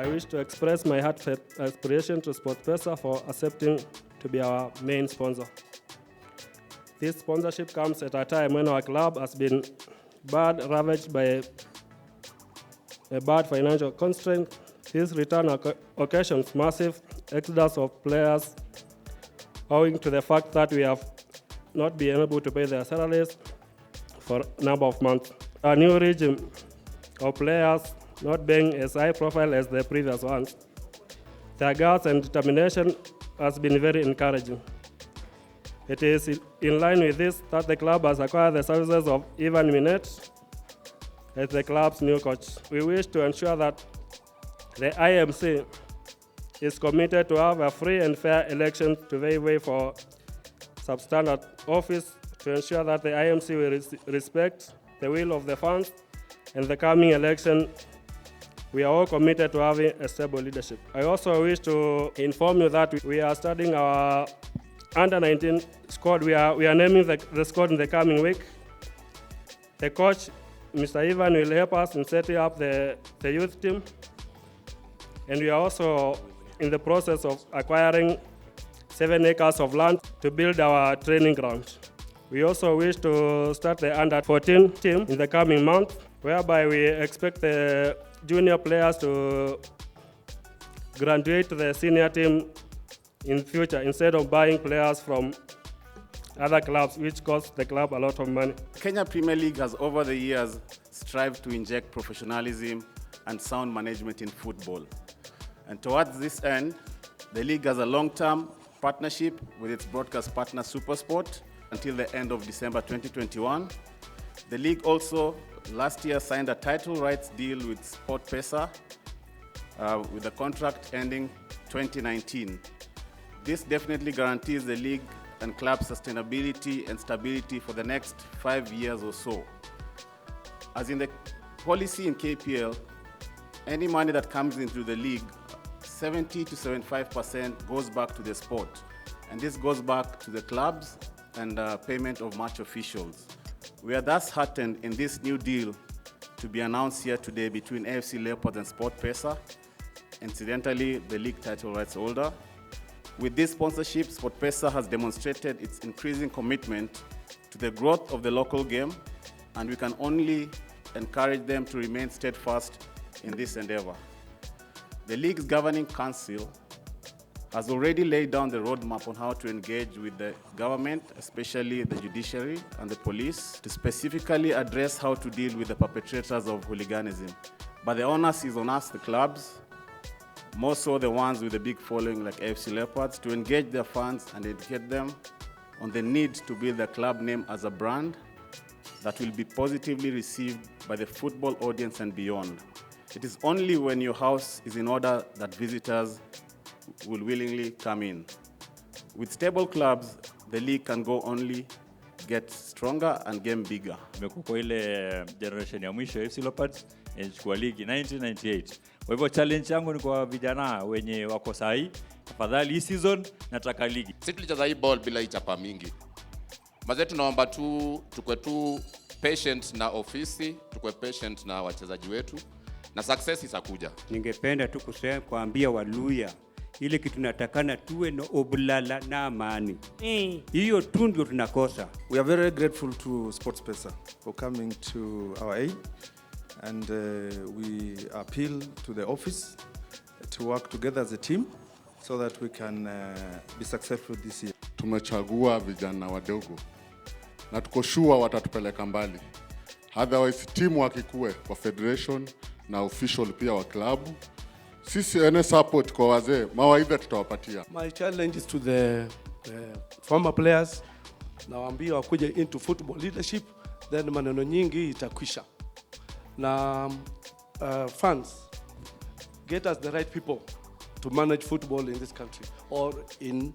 wish to express my heartfelt aspiration to SportPesa for accepting to be our main sponsor. This sponsorship comes at a time when our club has been ravaged by a bad financial constraint. This return occasions massive exodus of players owing to the fact that we have not been able to pay their salaries for a number of months. A new regime of players not being as high profile as the previous ones. Their guts and determination has been very encouraging. It is in line with this that the club has acquired the services of Ivan Minet as the club's new coach. We wish to ensure that the IMC is committed to have a free and fair election to pave way for substandard office to ensure that the IMC will respect the will of the fans. In the coming election, we are all committed to having a stable leadership. I also wish to inform you that we are starting our under-19 squad. We are naming the squad in the coming week. The coach, Mr. Ivan, will help us in setting up the youth team. And we are also in the process of acquiring 7 acres of land to build our training ground. We also wish to start the under-14 team in the coming month, whereby we expect the junior players to graduate to the senior team in future instead of buying players from other clubs, which costs the club a lot of money. Kenya Premier League has over the years strived to inject professionalism and sound management in football. And towards this end, the league has a long-term partnership with its broadcast partner SuperSport until the end of December 2021. The league also last year signed a title rights deal with SportPesa with the contract ending 2019. This definitely guarantees the league and club sustainability and stability for the next 5 years or so. As in the policy in KPL, any money that comes into the league, 70 to 75% goes back to the sport. And this goes back to the clubs and payment of match officials. We are thus heartened in this new deal to be announced here today between AFC Leopards and SportPesa, incidentally the league title rights holder. With this sponsorship, SportPesa has demonstrated its increasing commitment to the growth of the local game, and we can only encourage them to remain steadfast in this endeavor. The league's governing council has already laid down the roadmap on how to engage with the government, especially the judiciary and the police, to specifically address how to deal with the perpetrators of hooliganism. But the onus is on us, the clubs, more so the ones with a big following like AFC Leopards, to engage their fans and educate them on the need to build their club name as a brand that will be positively received by the football audience and beyond. It is only when your house is in order that visitors will willingly come in. With stable clubs, the league can go only get stronger and game bigger. Nimekuwa ile generation ya mwisho AFC Leopards ilichukua ligi 1998. Kwa hivyo challenge yangu ni kwa vijana wenye wako sahi, tafadhali hii season nataka ligi. Sisi tulicheza hii ball bila ichapa mingi. Mazetu naomba tu tukue tu patient na ofisi, tukue patient na wachezaji wetu na success isakuja. Ningependa tu kuambia Waluya ile kitu tunatakana tuwe na obulala na amani. Hiyo tu ndio tunakosa. We are very grateful to SportPesa for coming to our aid, and we appeal to the office to work together as a team so that we can be successful this year. Tumechagua vijana wadogo na tuko sure watatupeleka mbali. Otherwise timu wakikue kwa federation na official pia wa club, sisi ene support kwa wazee, mawaidha tutawapatia. My challenge is to the former players, nawaambia wakuje into football leadership, then maneno nyingi itakwisha. Na fans, get us the right people to manage football in this country or in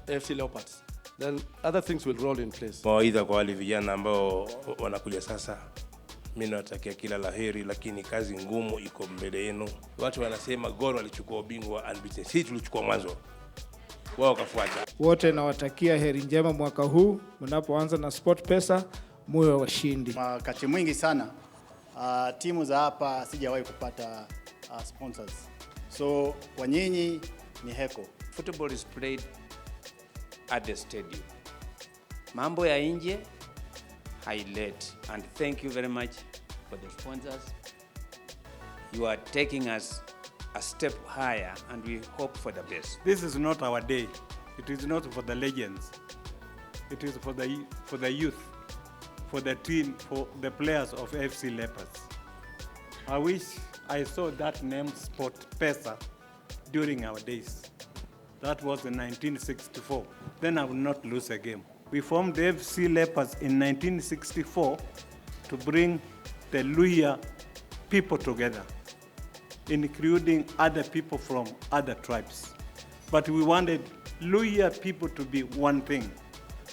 AFC Leopards. Then other things will roll in place. Mawaidha kwa wale vijana ambao wanakuja sasa, mimi natakia kila laheri, lakini kazi ngumu iko mbele yenu. Watu wanasema Gor walichukua ubingwa unbeaten, sisi tulichukua mwanzo, wao kafuata. Wote nawatakia heri njema mwaka huu, mnapoanza na SportPesa, muwe washindi. Wakati mwingi sana timu za hapa sijawahi kupata sponsors. So kwa nyinyi ni heko. Football is played at the stadium. Mambo ya nje highlight, and thank you very much for the sponsors. You are taking us a step higher, and we hope for the best. This is not our day. It is not for the legends. It is for the youth, for the team, for the players of AFC Leopards. I wish I saw that name SportPesa during our days. That was in 1964. Then I would not lose a game. We formed the AFC Leopards in 1964 to bring the Luhya people together, including other people from other tribes. But we wanted Luhya people to be one thing.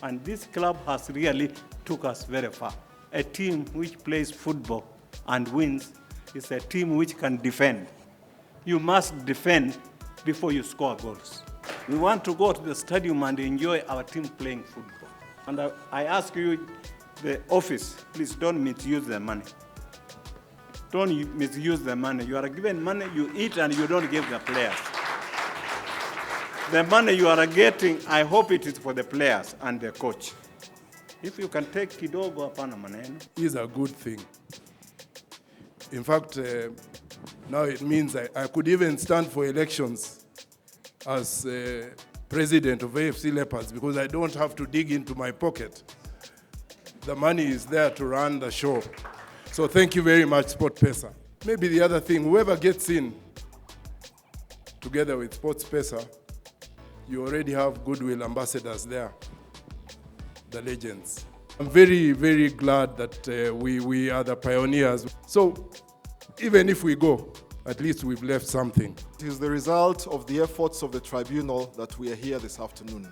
And this club has really took us very far. A team which plays football and wins is a team which can defend. You must defend before you score goals. We want to go to the stadium and enjoy our team playing football. And I ask you, the office, please don't misuse the money. Don't misuse the money. You are given money, you eat and you don't give the players. The money you are getting, I hope it is for the players and the coach. If you can take kidogo hapana maneno. Is a good thing. In fact, now it means I could even stand for elections as president of AFC Leopards because I don't have to dig into my pocket. The money is there to run the show. So thank you very much, SportPesa. Maybe the other thing, whoever gets in together with SportPesa, you already have goodwill ambassadors there, the legends. I'm very, very glad that we are the pioneers. So even if we go, at least we've left something. It is the result of the efforts of the tribunal that we are here this afternoon.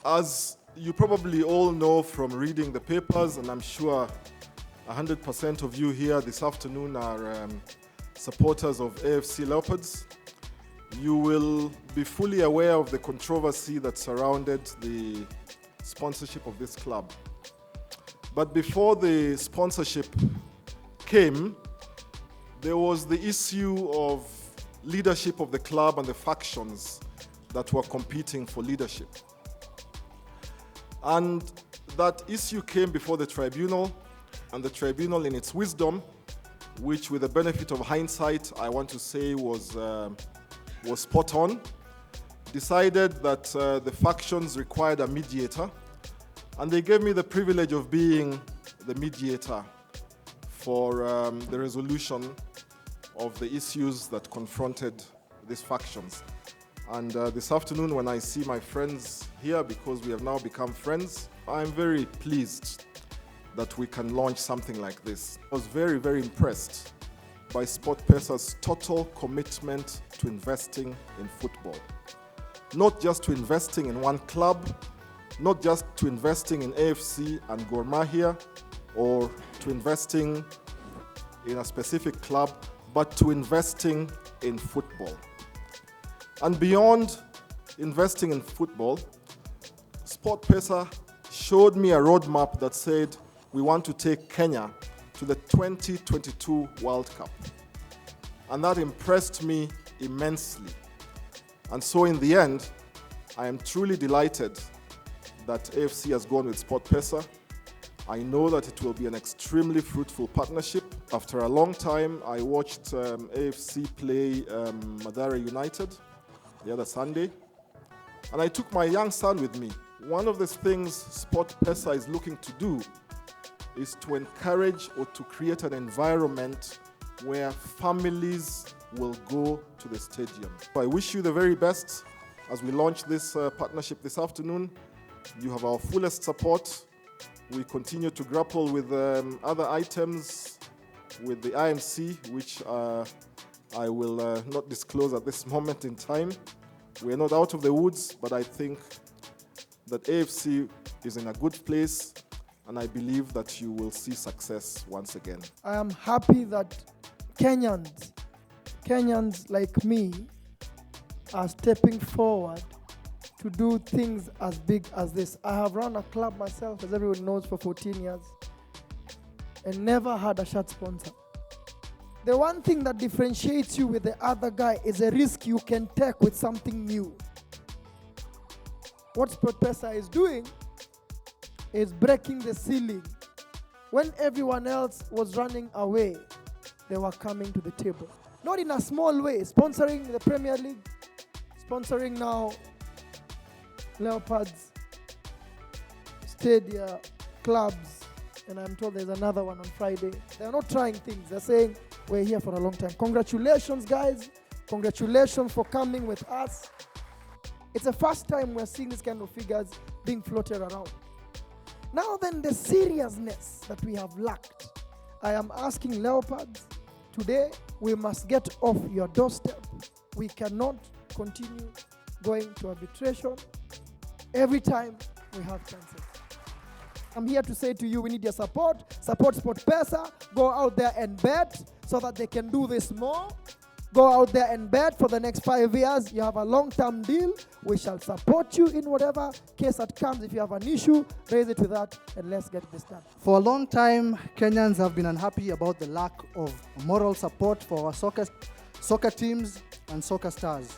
As you probably all know from reading the papers, and I'm sure 100% of you here this afternoon are supporters of AFC Leopards, you will be fully aware of the controversy that surrounded the sponsorship of this club. But before the sponsorship came, there was the issue of leadership of the club and the factions that were competing for leadership. And that issue came before the tribunal, and the tribunal in its wisdom, which with the benefit of hindsight, I want to say was spot on, decided that the factions required a mediator, and they gave me the privilege of being the mediator for the resolution of the issues that confronted these factions. And this afternoon, when I see my friends here, because we have now become friends, I'm very pleased that we can launch something like this. I was very, very impressed by SportPesa's total commitment to investing in football. Not just to investing in one club, not just to investing in AFC and Gor Mahia, or to investing in a specific club, but to investing in football. And beyond investing in football, SportPesa showed me a roadmap that said we want to take Kenya to the 2022 World Cup. And that impressed me immensely. And so in the end, I am truly delighted that AFC has gone with SportPesa. I know that it will be an extremely fruitful partnership. After a long time, I watched AFC play Mathare United the other Sunday, and I took my young son with me. One of the things SportPesa is looking to do is to encourage or to create an environment where families will go to the stadium. So I wish you the very best as we launch this partnership this afternoon. You have our fullest support. We continue to grapple with other items with the IMC, which I will not disclose at this moment in time. We're not out of the woods, but I think that AFC is in a good place, and I believe that you will see success once again. I am happy that Kenyans like me are stepping forward to do things as big as this. I have run a club myself, as everyone knows, for 14 years. and never had a shirt sponsor. The one thing that differentiates you with the other guy is a risk you can take with something new. What SportPesa is doing is breaking the ceiling. When everyone else was running away, they were coming to the table. Not in a small way, sponsoring the Premier League, sponsoring now Leopards, Stadia, clubs, and I'm told there's another one on Friday. They're not trying things, they're saying, we're here for a long time. Congratulations, guys. Congratulations for coming with us. It's the first time we're seeing this kind of figures being floated around. Now then, the seriousness that we have lacked. I am asking Leopards, today we must get off your doorstep. We cannot continue going to arbitration every time we have chances. I'm here to say to you, we need your support. Support SportPesa. Go out there and bet so that they can do this more. Go out there and bet for the next 5 years. You have a long-term deal. We shall support you in whatever case that comes. If you have an issue, raise it with that, and let's get this done. For a long time, Kenyans have been unhappy about the lack of moral support for our soccer teams and soccer stars.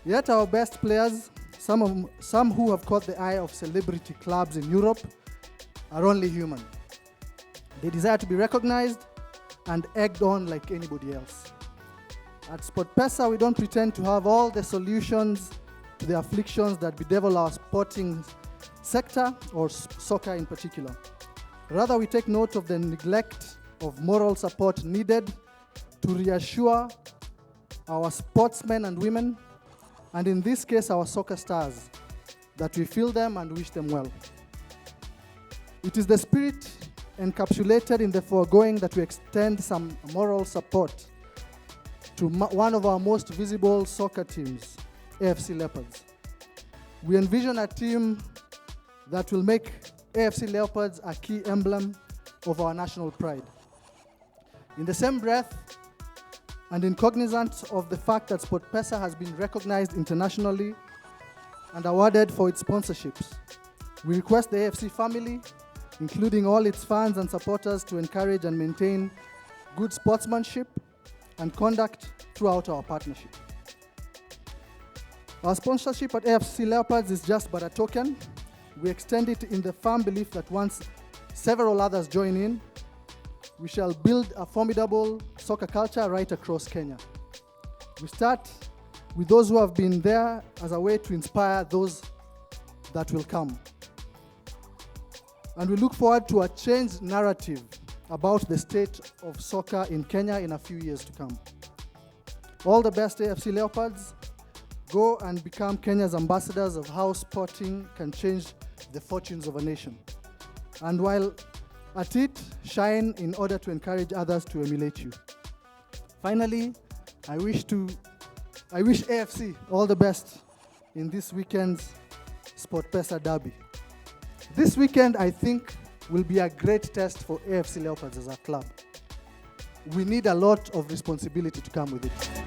Yet our best players, some who have caught the eye of celebrity clubs in Europe, are only human. They desire to be recognized and egged on like anybody else. At SportPesa, we don't pretend to have all the solutions to the afflictions that bedevil our sporting sector or soccer in particular. Rather, we take note of the neglect of moral support needed to reassure our sportsmen and women, and in this case, our soccer stars, that we feel them and wish them well. It is the spirit encapsulated in the foregoing that we extend some moral support to one of our most visible soccer teams, AFC Leopards. We envision a team that will make AFC Leopards a key emblem of our national pride. In the same breath, and in cognizance of the fact that SportPesa has been recognized internationally and awarded for its sponsorships, we request the AFC family, including all its fans and supporters, to encourage and maintain good sportsmanship and conduct throughout our partnership. Our sponsorship at AFC Leopards is just but a token. We extend it in the firm belief that once several others join in, we shall build a formidable soccer culture right across Kenya. We start with those who have been there as a way to inspire those that will come. And we look forward to a changed narrative about the state of soccer in Kenya in a few years to come. All the best, AFC Leopards. Go and become Kenya's ambassadors of how sporting can change the fortunes of a nation. And while at it, shine in order to encourage others to emulate you. Finally, I wish AFC all the best in this weekend's SportPesa derby. This weekend, I think, will be a great test for AFC Leopards as a club. We need a lot of responsibility to come with it.